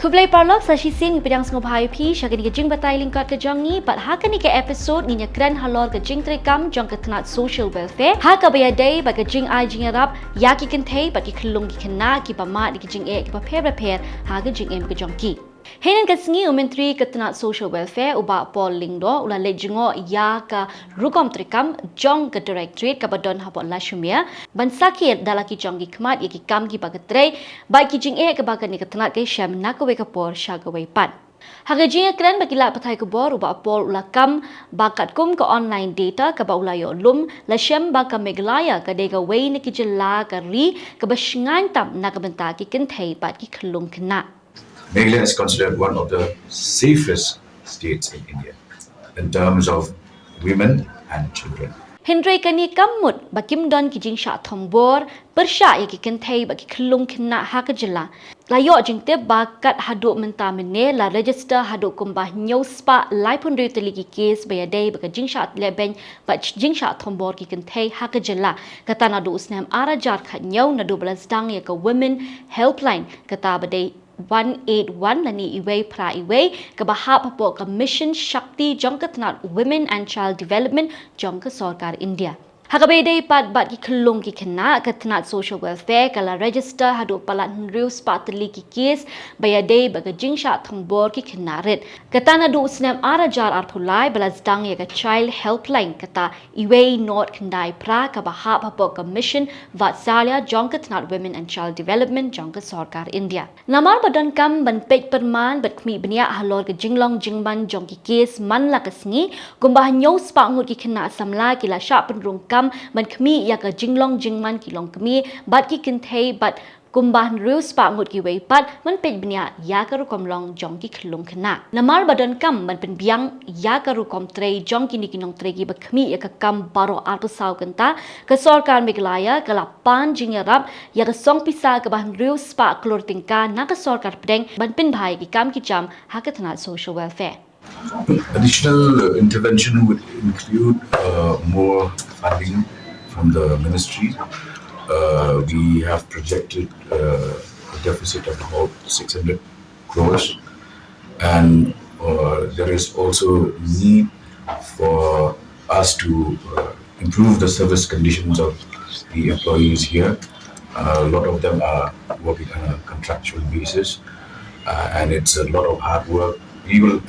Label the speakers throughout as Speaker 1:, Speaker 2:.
Speaker 1: Kublai parlok sa shising pedang sengopai pi syagani ke jing batai lingkat ke jangi pat hakani ke episode ni kran halor ke jing trekam jong ke tenat social welfare ha ka bayadai ba ke jing ai jing rap ya ki kynthei ba ki khlung ki khynnah ki pama ki jing e ki pa phe repair ha ke jing em ke jong ki Henen kasngi umentri ke tenat social welfare uba pol lingdo ula lejingo ya ka rukom trekam jong ke directorate ka badon hapot la shumia ban sakit dalaki jong ki khmat ye ki kam ki bagetrei bai ki jing e ke bagan ni ke tenat ke sham na ko we ka por sha ka we pan Hagajing kran bakila pathai ko bor uba pol ula kam bakat kum ke online data ka ba ula yo lum la shem ba ka Meghalaya ka de ka we ni ki jela ka ri ka ba shngain tam na ka benta ki kynthei pat ki khlung khynnah
Speaker 2: Meghalaya is considered one of the safest states in India in terms of women and children.
Speaker 1: Hindray kani kamut bakim don ki jing sha thombor persha ya ki kynthei ba ki khlung khynnah ha ka jela la yo jing te ba kat hadu menta mene la register hadu kumbah nyau spa lai pun ri teli ki case ba ya dei ba ka jing sha leben ba jing sha thombor ki kynthei ha ka jela kata na du usnam ara jar khat nyau na du balas dang ya ka women helpline kata ba dei 181 lani iway pra iway ka bahap po ka mission shakti jong ka tnat women and child development jong ka sarkar India Hakabe day pat bat ki khlung ki khynnah ka tnat social welfare kala register hadu palat nriu spatli ki case baya day baga jingsha thangbor ki khynnah ret kata na du snam ara jar ar phulai balas dang ya ka child helpline kata iway not khyndai pra ka bahap po ka mission vatsalya jong ka tnat women and child development jong ka sarkar India namar badan kam ban pej perman bat khmi bnia halor ka jinglong jingban jong ki case man la kasngi gumbah nyau spa ngut ki khynnah samla ki la sha penrung ban khmi ya ka jinglong jingman ki long kmi bat ki kynthei bat kumbah nriu spa ngut ki wei pat man pej bnia ya ka rukom long jong ki khlung khynnah namar badan kam man pen biang ya ka rukom trei jong ki ni kinong trei ki ba khmi ya ka kam baro arpu sau kanta ka sarkar Meghalaya ka la pan jing ya rap ya ka song pisa ka bah nriu spa klor tingka na ka sarkar pedeng ban pin bhai ki kam ki jam ha ka thanat social welfare
Speaker 2: Additional intervention would include more funding from the ministry. We have projected a deficit of about 600 crores, and there is also need for us to improve the service conditions of the employees here. A lot of them are working on a contractual basis, and it's a lot of hard work. We will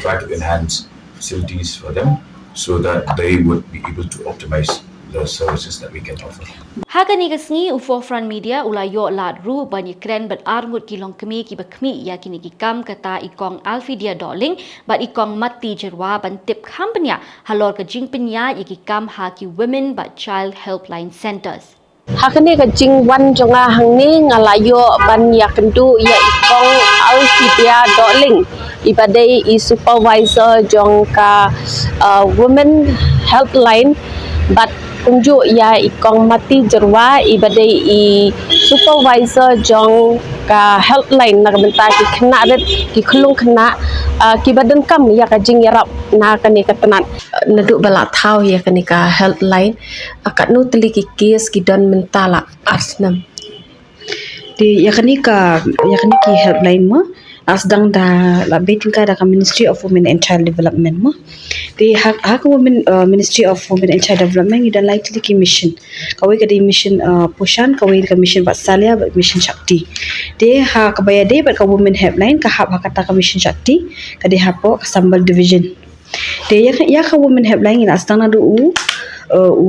Speaker 2: try to enhance facilities for them so that they would be able to optimize the services that we can offer.
Speaker 1: Hakani kasngi u forefront media ula yo lat ru bani kren bat arngut kilong kemi ki bakmi ya kini ki kam kata ikong alfidia doling bat ikong mati jerwa ban tip kampanya halor ka jing penya ki kam ha ki women but child helpline centers
Speaker 3: Hakani ka jing wan jonga hangni ngalayo ban ya kendu ya ikong alfidia doling ibadai I supervisor jong ka women helpline but kunju ya ikong mati jerwa ibadai I supervisor jong ka helpline na benta ki khynnah ret ki khlung khynnah ki badan kam ya ka jing yarap na kani ka tanat nadu bala thau ya kani ka helpline akat nu teli ki case ki don mentala asnam
Speaker 4: di yakni ki helpline mo asdang da la beting ka da ka Ministry of Women and Child Development mo di hak women Ministry of Women and Child Development ida likely ki mission kawai ka di mission pushan kawai ka mission vatsalya mission shakti de ha ka baya de ka women helpline ka hak kata ka mission shakti ka de hapo ka sambal division de ya ka women helpline ina asdang na du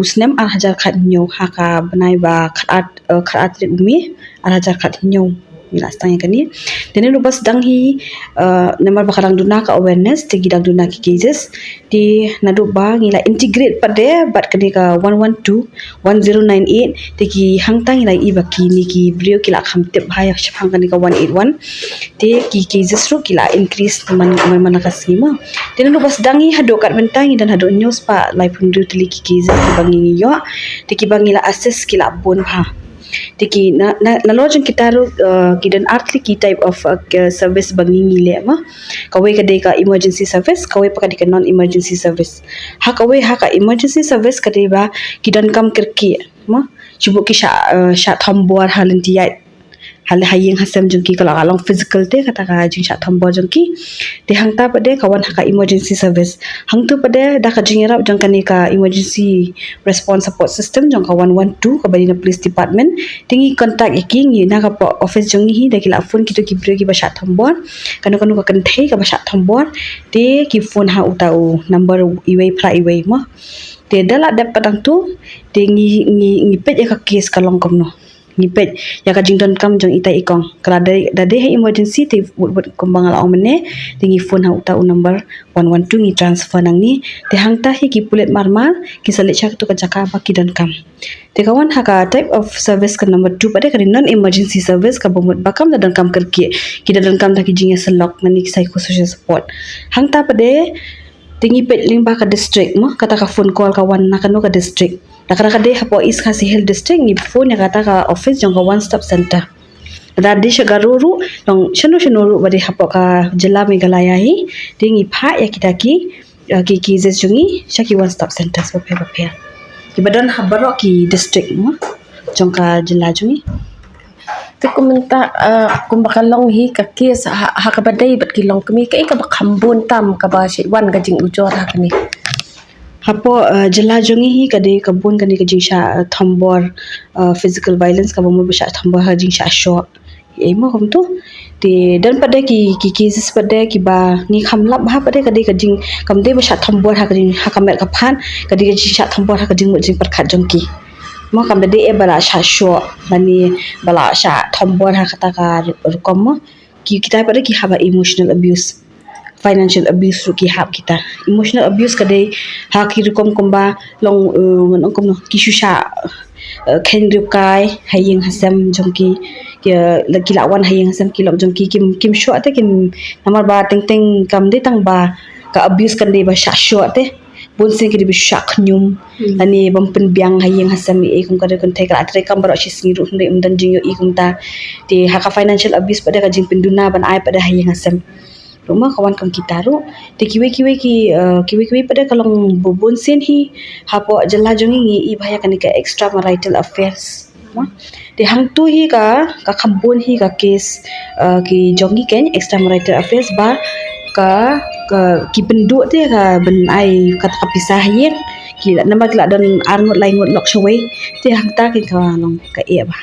Speaker 4: snam ar hajar khat nyo ha ka banai ba khat umi ar hajar khat nyo mila stang yang kani dene lu bas dang hi namar bakarang duna ka awareness te gidang duna ki cases di nadu ba ngila integrate pade bat kani ka 112 1098 te ki hangtang ila I baki ni ki brio kila khamtep bhaya shapang kani ka 181 te ki cases ru kila increase man ka sima dene lu bas dang hi hado kat bentang dan hado news pa live pundu teli ki cases ki bangi yo te ki bangila assess kila bon bha Tiki na lojeng kita ru kidan artli ki type of service bangi ngile ma kawai ka dei ka emergency service kawai pa ka dei non emergency service ha kawai ha ka emergency service ka dei ba kidan kam kirki ma chubu ki sha thambor halin ti hal hayeng hasam jongki kalau along physical te kata ka jing sha thambor jongki te hangta pade kawan haka emergency service hangtu pade da ka jing rap jong kani ka emergency response support system jong ka 112 ka bani na police department tingi contact iki ngi na ka office jong hi da kila phone kito ki bre ki ba sha thambor kanu kanu ka kynthei ka ba sha thambor te ki phone ha utau number iwei pra iwei mo te dala dep padang tu te ngi pet ya ka case ka long kom no ngipet ya ka jingdon kam jong itai ikong kala dade he emergency te but kumbang ala omne tingi phone ha uta number 112 ngi transfer nang ni te hangta hi ki pulet marmar ki sale chak tu ka jaka ba ki don kam te kawan ha ka type of service ka number 2 pade ka non emergency service ka bomut bakam da don kam kerki ki da don kam ta ki jingya selok nani ki psychosocial support hangta pade tingi pet limba ka district mo kata ka phone call ka wan na kanu ka district nakara de hapo is khasi health district ni phone ya kata ka office jong ka one stop center da di shagaruru long shanu ru bari hapo ka jilla Meghalaya hi tingi pha ya kitaki ki jesungi shaki one stop center so pe ki badan habaro ki district mo jong ka jilla jungi
Speaker 3: te kumenta kumbakalong hi ka case ha ka badai bat kilong kami ka bakambun tam ka ba shi wan ga jing ujor ha kani
Speaker 4: hapo jela jongi hi kade kabun kani ka jingsha thambor physical violence ka bomo bisha thambor ha jingsha sho emo kom to te dan pada ki cases pada ki ba ni khamlap ha pada kade ka jing kam de bisha thambor ha ka jing ha kamet ka phan kade ka jingsha thambor ha ka jing mo jing parkhat jongki mo kam de e bala sha sho bani bala sha thambor ha kata ka rukom mo ki kita pada ki haba emotional abuse financial abuse ru ki hap kita emotional abuse kade ha ki rukom komba long ngon kom no ki shisha khen ru kai hayeng hasam jongki ki lawan hayeng hasam ki lok jongki kim sho ate kim namar ba teng kam de tang ba ka abuse kan de ba sha sho ate bun sin ki de sha khnyum ani bam pen biang hayeng hasam e kum kade kan thek atre kam baro shi singi ru hne umdan jing yo i kum ta te ha ka financial abuse pada ka jing penduna ban ai pada hayeng hasam rumah kawan kam kita ru te kiwe pada kalong bubun sen hi hapo jalla jongi ngi i bhaya kani ka extramarital affairs te hang tu hi ka khambun hi ka case ki jongi ken extramarital affairs ba ka ki pendu te ka ben ai ka pisah yen ki nama kila don arnut lain lok shwe te hang ta ki ka long ka e ba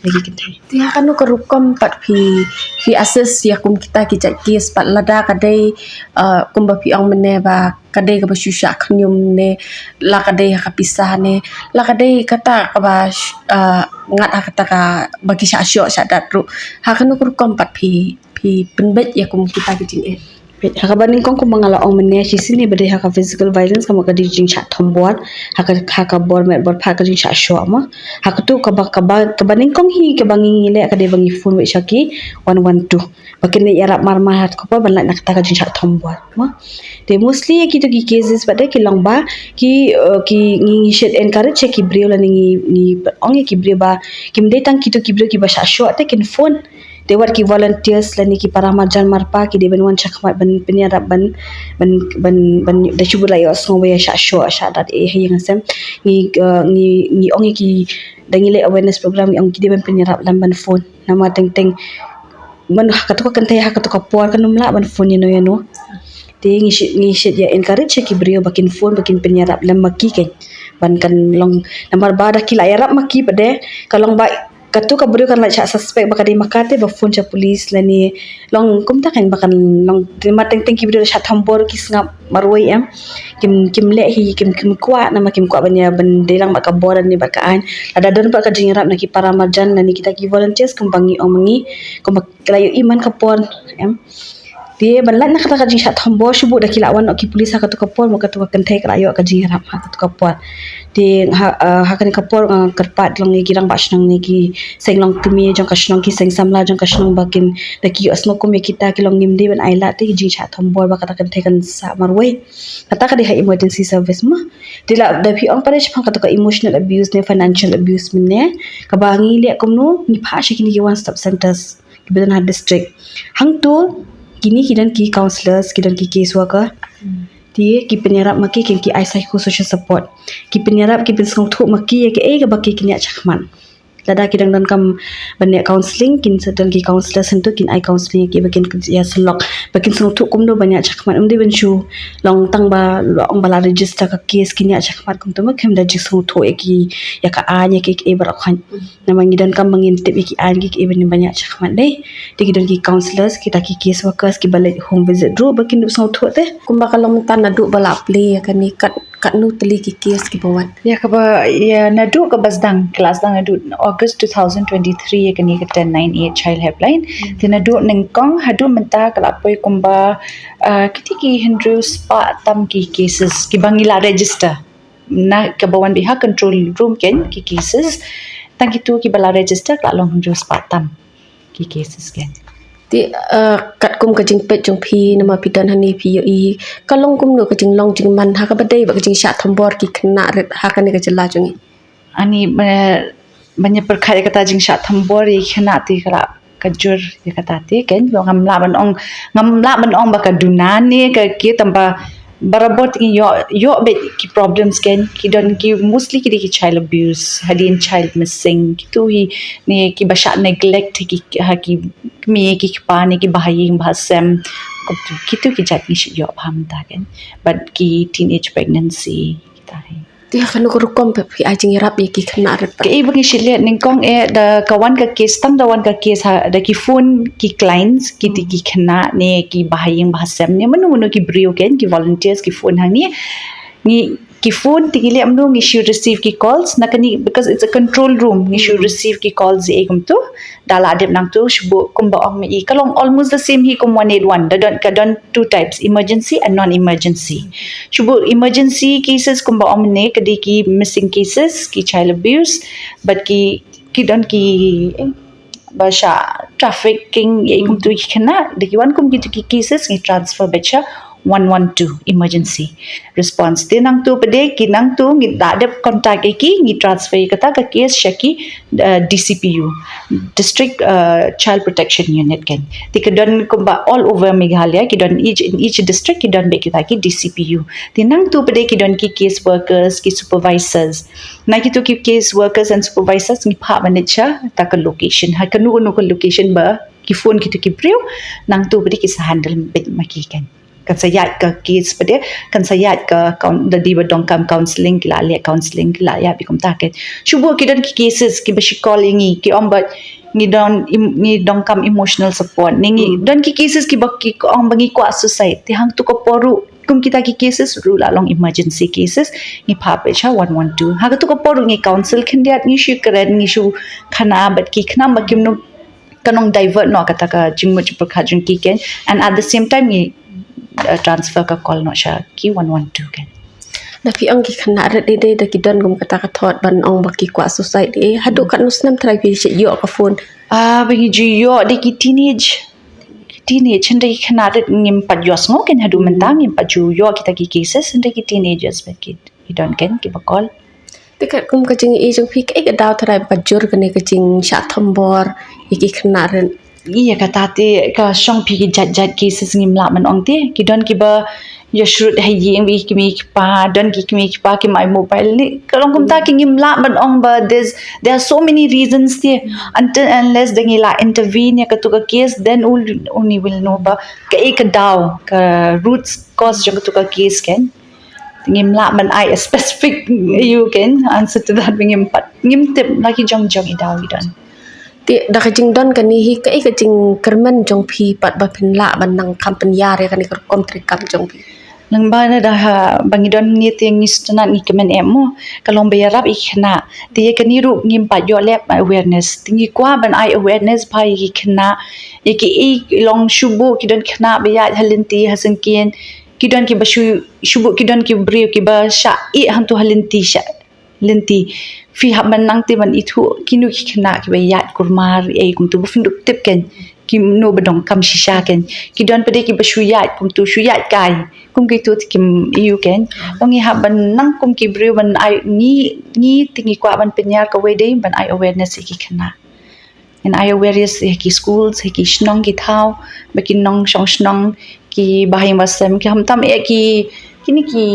Speaker 4: lagi kita
Speaker 3: tiha kanu kerukom pat fi assess ya kum kita ki case pat lada kadai kum ba pi ong mene ba kadai ka ba shusha khnyum ne la kadai ka pisah ne la kadai kata ka ba ngat kata ka bagi sya syo sya datru ha kanu kerukom pat fi penbet ya kum kita ki jing
Speaker 4: haka baning kong kumangala ong mene si sini bade haka physical violence kama kadi jing chat thombor haka bor met bor pha kadi chat sho ma haka tu ka baning kong hi ka bangi le ka de bangi phone we shaki 112 bakene yarap marmar hat ko ban nak ta kadi chat thombor ma te mostly ki to ki cases bade ki long ba ki ngi should encourage ki breu la ni ong ki breu ba kim de tang ki to ki breu ki ba sha sho te kin phone they were ki volunteers lani ki para marjan marpa ki de benwan chakmat ban penyarap ban da chubula yo songwe sha sho sha dat e hing sem ni ongi ki dangile awareness program yang ki de ban penyarap lam ban phone nama teng man hakatu kan tay hakatu ka por kanumla ban phone ni no yano te ngi shit ya encourage ki brio bakin phone bakin penyarap lam maki ken ban kan long namar ba da ki la yarap maki pade kalong ba katu ka buru kan la cha suspect bakade makate ba phone cha police lani long kumta kan bakan long terima teng ki buru cha thambor ki snap marwai am kim le hi kim kwa nama kim kwa banya ban delang ba ka boran ni ba ka an ada don ba ka jingrap na ki para marjan lani kita ki volunteers kumbangi omangi kum kelayo iman ka pon am dia banlat nak kata kaji shat thambor shubu da kilawan ki police ha ka por mo ka tu kan thai kelayo ka jingrap ha ka por di hakan kapor kerpat long ni girang ba shnang ni ki seng long kemi jong ka shnang ki seng samla jong ka shnang bakin da ki asno ko me kita ki long nim de ban aila te jing cha thambor ba kata kan thekan sa marwai kata ka de ha emergency service ma dila da phi ong pare chha kata ka emotional abuse ne financial abuse ne ka bangi le komno ni pha shi ki one stop centers ki bedan ha district hang tu kini kidan ki counselors kidan ki case worker dia ki penyarap maki ki ai psychosocial support ki penyarap ki pensong thu maki ke baki ki nya chakman lada kidang dan kam banyak counseling kin sedang ki counselor sentu kin ai counseling ki bakin ya selok bakin sentu kum do banyak cakmat umdi bensu long tang ba long bala register ka case kin ya cakmat kum tu kem da jik sentu ki ya ka anya ki e barakhan namang dan kam mengintip ki an ki e banyak cakmat deh di kidang ki counselors kita ki case workers ki balik home visit ro bakin du sentu teh
Speaker 3: Kumba kalau mentan nadu bala play kan ni kat nu teli ki kes ki bawat.
Speaker 5: Ya kaba ya nadu ka basdang kelas dang nadu August 2023 kan ni ka 1098 child helpline tin nadu nengkong hadu menta kalapoi kumba kiti ki Hindu spa tam ki cases ki bangila register na ka bawan biha control room ken ki cases tang kitu ki bala register ka long Hindu spa tam ki cases ken
Speaker 3: Ti kat kum ka jing pet jong phi nama pidan hani phi i kalong kum no ka jing long jing man ha ka badai ba ka jing sha thambor ki khna ret ha ka ni ka jala jungi.
Speaker 5: ani banyak perkara kata jing sya thambor i khana ti kala kajur ya kata ti ken lo ngamla ban ong ba ka dunane ka ki tamba barabot ki yo bet ki problems ken ki don ki mostly ki child abuse hadin child missing ki tu hi ne ki basha neglect ki ha ki me ki pa ne ki bahaying bahasem ki tu ki jat ni yo ham ta ken but ki teenage pregnancy kita hai
Speaker 3: Ti ha kanu ko rukom pe phi ai jing rap ki khna ret
Speaker 5: ke ibu ngisile ningkong da kawan ka case tang da wan ka case ha da ki phone ki clients ki ti ki khna ne ki bahaying bahasam ne manu ki brio ken ki volunteers ki phone hang ni ki phone ti gile amno ngi should receive ki calls nakani because it's a control room ngi should receive ki calls e gum tu dala adep nang tu shbu kumba ong me kalong almost the same hi kum 181 da don two types emergency and non emergency shbu emergency cases kumba ong ne kadi ki missing cases ki child abuse but ki don ki basha trafficking ye gum tu khna de ki wan kum ki cases ni transfer becha 112 emergency response tinang tu pede kinang tu ngi da contact ki ngi transfer kata ka case shaki DCPU district child protection unit ken tikadon kumba all over Meghalaya kidon in each district kidon be kita ki DCPU tinang tu pede kidon ki case workers ki supervisors na ki tu ki case workers and supervisors ngi pha manager ta ka location ha kanu no location ba ki phone ki tu ki priu nang tu pede ki sa handle bit maki ken kan sayat ke case pada kan sayat ke da di badong kam counseling kila le counseling kila ya bikum taket shubu kidan ki cases ki bashi calling ki ombat ni dong kam emotional support ni dan ki cases ki bakki ko ang bangi ko society hang tu ko poru kum kita ki cases ru la long emergency cases ni pha pe cha 112 ha tu ko poru ni council khindiat ni shi kren ni shu khana bat ki khna bakim no kanong divert no kata ka jingmo chipur khajun ki ken and at the same time ni transfer ka call no sha ki 112 kan
Speaker 3: na pi ang ki khna ret de da ki don gum kata ka thot ban ong baki kwa society hadu kan nusnam thrai pi che yo ka phone
Speaker 5: bangi ji yo de ki teenage hande ki khna ret ngim pa yos ngo ken hadu mentang ngim pa ju yo kita ki cases hande ki teenagers but ki don ken ki ba call
Speaker 3: tikat kum ka jing e jong pi ka daw thrai bajur ka ne ka jing sha thambor ki khna ren
Speaker 5: iya kata te ka shong pi ki jat cases ngim la man ong te ki don ki ba ya shrut hai yeng wi ki mi pa don ki mi pa ki my mobile ni kalong kum ta ki ngim la man ong ba there are so many reasons te until unless the la intervene ya ka tu ka case then only will know ba ka daw ka roots cause jang tu ka case ken ngim la man I a specific you can answer to that ngim tip lagi jong i daw i don
Speaker 3: ti da ka jing don kan ni hi ka jing kerman jong phi pat ba phin la ban nang company ya re kan ni kom tri kam jong phi
Speaker 5: nang ba na da bangi don ni te ngi stana ni kemen emo kalong be rap ikhna ti ka ni ru ngim pa yo lep awareness tingi kwa ban I awareness pai ki khna ki long shubu ki don khna be ya halinti hasankin ki don ki bashu shubu ki don ki brio ki ba sha I hantu halinti sha linti fi haban nang te ban ithu kinu ki khna ki ba yat kurmar e kum tu bufin duk tip ken ki no badong kam shisha ken ki don pade ki bashu yat kum tu shu yat kai kum ki tu kim you ken ongi haban nang kum ki brio ban I ni tingi kwa ban penyar ka we dei ban I awareness ki khna and I awareness ki schools ki shnong ki thau ba ki nong shong shnong ki bahai masam ki ham tam e ki kini ki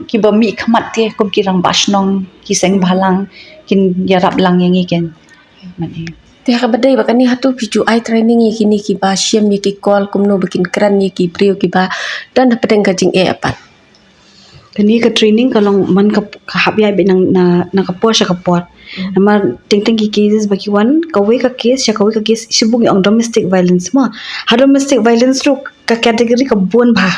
Speaker 5: ki ba mi khamat te kum ki rang basnong ki seng bhalang kin yarap lang yang iken mani
Speaker 3: Tiha badai bakani hatu piju ai training ye kini ki ba siem ye ki call kumno bikin kran ye ki brio ki ba dan pedeng kajing apat.
Speaker 4: Kani ka training kalong man ka habya be nang na kapor sa kapor. Namar ting ki cases baki one kawe ka case sibung ang domestic violence ma. Ha domestic violence ru ka category ka buon ba.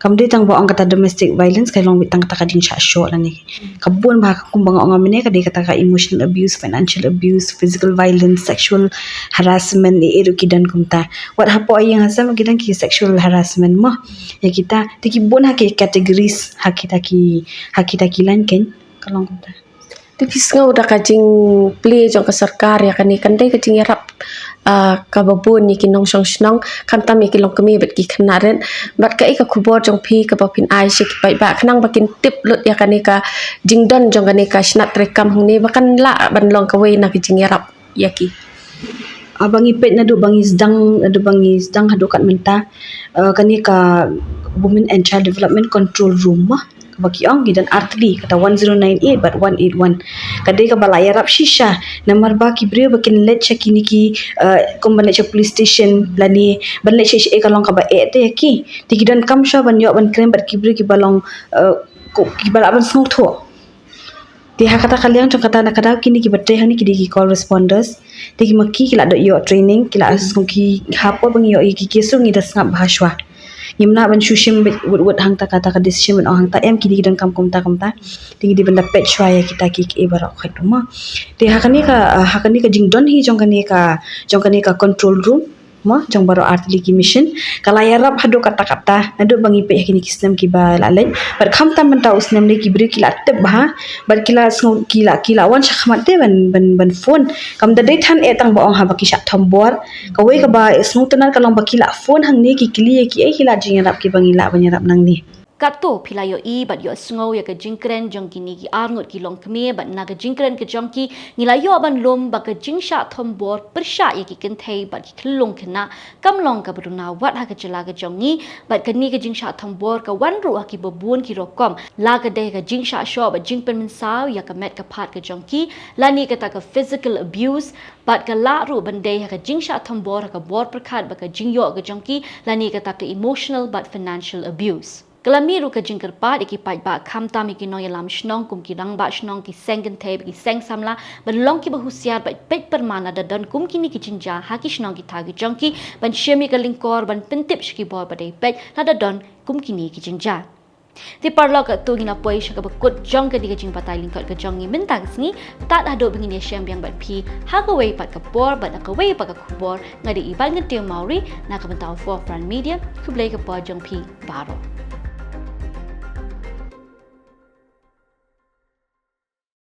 Speaker 4: Kamdi tang ba ang kata domestic violence kay long bitang kata kading sha show la ni. Kabuon ba kumbang ang amine kadi kata ka emotional abuse, financial abuse, physical violence, sexual harassment ni eru kidan kumta. What hapo ay yang hasam kidan ki sexual harassment ma. Ya kita tiki buon ha ki categories ha kita ki lan ken kalong kumta.
Speaker 3: Tapi ngau dah kajing play jong ke sarkar ya kani kandai kajing yarap kababun ni kinong snong kam tam ni kilong kami bet ki khnaren bat ka ika khubor jong phi ka bapin ai shik bai ba khnang bakin tip lut ya kani ka jingdon jong kani ka snat rekam hang ni bakan la ban long ka we na kajing yarap yaki
Speaker 4: Abangi pet na do bangis dang hadukat menta kani ka Women and Child Development Control Room mah baki ang gidan artli kata 1098 but 181 kadai ka balaya rap shisha namar ba ki brio bakin let check kini ki kumban let police station blani ban let check kalong ka ba te ki tigidan kam sha ban yo ban krem bat ki brio ki balong ki bala ban snok tho ti hakata kaliang jong kata nakada kini ki batte hani ki di call responders ti ki makki kila do yo training kila asung ki hapo bang yo ki kesu ngi das ngap bahaswa Yimna ban shushim wut hang ta kata ka decision ban hang ta em ki di dan kam ta tingi di benda pet shwa ya kita ki e barak khat ma ti hakani ka jingdon hi jong kani ka control room ma jong baro artli ki mission kala yarap hadu kata nadu bangi pe kini kisnam ki ba lalai bar kham tam ta usnam le ki bri ki lat ba bar kila sngau kila wan shakhmat te ban phone kam da dai than e tang ba ong ha ba ki sha thambor ka we ka ba sngau tanar kalong ba kila phone hang ne ki kili ki e kila jing yarap ki bangi la ban yarap nang ni
Speaker 1: Kato pilayo i bat yo sngo ya ka jingkren jong kini ki arngot ki long kme bat na ka jingkren ke jong ki ngilayo ban lom ba ka jingsha thombor persha ya ki kynthei bat ki khlung khna kamlong ka bruna wat ha ka jala ka jongi bat ka ni ka jingsha thombor ka wan ru ha ki babun ki rokom la ka de ka jingsha sho ba jingpen min saw ya ka met ka phat ka jong ki la ni ka ta ka physical abuse bat ka la ru ban de ha ka jingsha thombor ka bor prakhat ba ka jingyo ka jong ki la ni ka ta ka emotional but financial abuse Kelami ru ka jingker pat iki pai ba kham tam iki no yalam shnong kum ki rang ba shnong ki sengen theb ki seng samla ban long ki bahusiar ba pet permana da don kum kini ki jinja ha ki shnong ki thagi jongki ban shemi ka lingkor ban pentip shki bor ba dei pet la da don kum kini ki jinja Ti parlo ka tu gina poi shaka bakut jong ka diga jing patai lingkot ka jongi mentang sngi tat hado bingin ya syam yang bat pi ha ka wei pat ka por bat ka wei pat ka kubor ngadi ibal ngetiu mauri na ka bentau for front media ku blai ka po jong pi baro